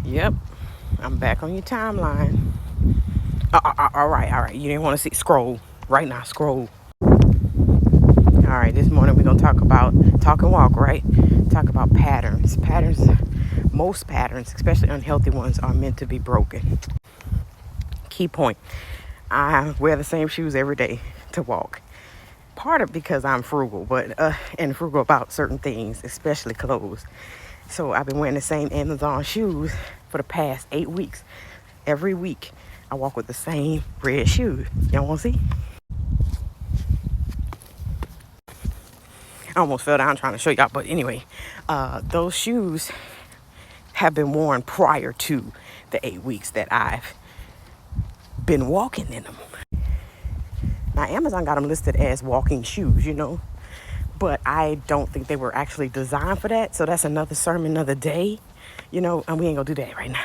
Yep, I'm back on your timeline. All right. You didn't want to see. Scroll. Right now, scroll. All right, this morning we're going to talk and walk, right? Talk about patterns. Most patterns, especially unhealthy ones, are meant to be broken. Key point. I wear the same shoes every day to walk. Part of because I'm frugal, and frugal about certain things, especially clothes. So I've been wearing the same Amazon shoes for the past 8 weeks. Every week I walk with the same red shoes. Y'all want to see? I almost fell down trying to show y'all, but anyway, those shoes have been worn prior to the 8 weeks that I've been walking in them. Now, Amazon got them listed as walking shoes, but I don't think they were actually designed for that. So that's another sermon, another day, and we ain't gonna do that right now.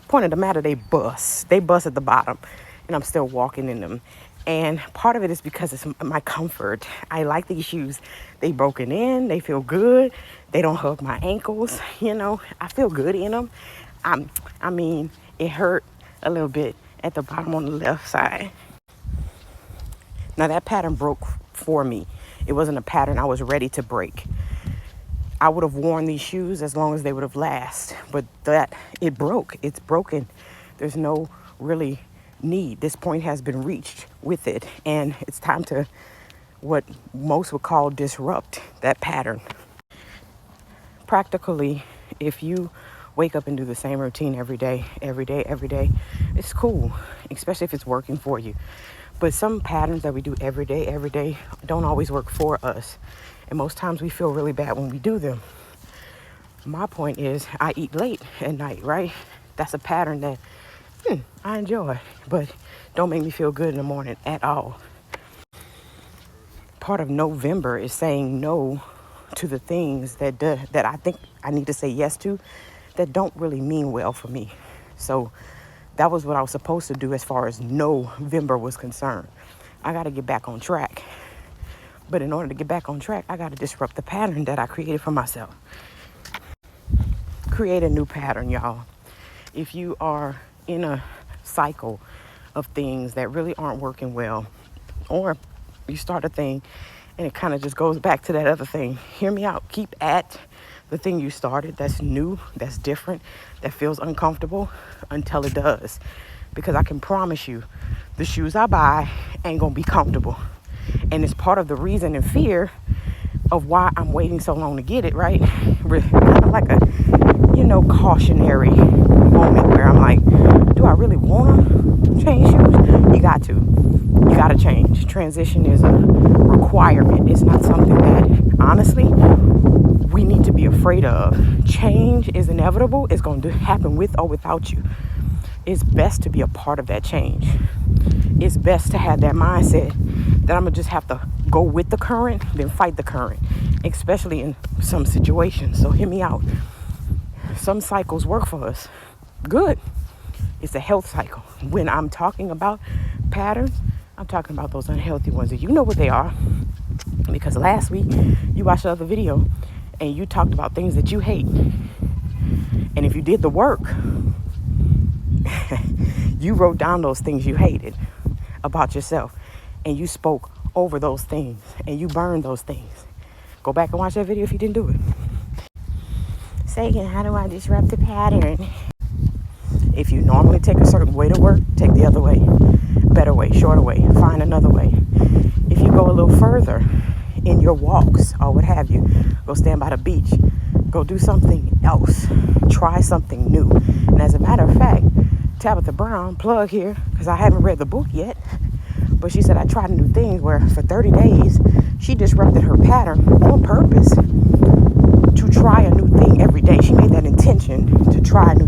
Point of the matter, they bust at the bottom, and I'm still walking in them. And part of it is because it's my comfort. I like these shoes. They broken in, they feel good. They don't hug my ankles, I feel good in them. I mean, it hurt a little bit at the bottom on the left side. Now that pattern broke for me. It wasn't a pattern I was ready to break. I would have worn these shoes as long as they would have lasted, but it broke. It's broken. There's no really need. This point has been reached with it, and it's time to what most would call disrupt that pattern. Practically, if you wake up and do the same routine every day, it's cool, especially if it's working for you. But some patterns that we do every day don't always work for us. And most times we feel really bad when we do them. My point is I eat late at night, right? That's a pattern that I enjoy, but don't make me feel good in the morning at all. Part of November is saying no to the things that I think I need to say yes to that don't really mean well for me. So that was what I was supposed to do as far as November was concerned. I got to get back on track. But in order to get back on track, I got to disrupt the pattern that I created for myself. Create a new pattern, y'all. If you are in a cycle of things that really aren't working well, or you start a thing and it kind of just goes back to that other thing, hear me out. Keep at the thing you started that's new, that's different, that feels uncomfortable until it does. Because I can promise you, the shoes I buy ain't gonna be comfortable. And it's part of the reason and fear of why I'm waiting so long to get it, right? Kind of like a, cautionary moment where I'm like, do I really want to change shoes? You got to change. Transition is a requirement. It's not something that, honestly, we need to be afraid of. Change is inevitable. It's going to happen with or without you. It's best to be a part of that change. It's best to have that mindset that I'm going to just have to go with the current than fight the current, especially in some situations. So hear me out. Some cycles work for us. Good. It's a health cycle. When I'm talking about patterns, I'm talking about those unhealthy ones. And you know what they are. Because last week, you watched the other video and you talked about things that you hate. And if you did the work, you wrote down those things you hated about yourself. And you spoke over those things. And you burned those things. Go back and watch that video if you didn't do it. Say again, how do I disrupt the pattern? If you normally take a certain way to work, take the other way. Better way, shorter way, find another way. If you go a little further in your walks or what have you, go stand by the beach, go do something else, try something new. And as a matter of fact, Tabitha Brown, plug here, because I haven't read the book yet, but she said I tried new things where for 30 days, she disrupted her pattern on purpose to try a new thing every day. She made that intention to try a new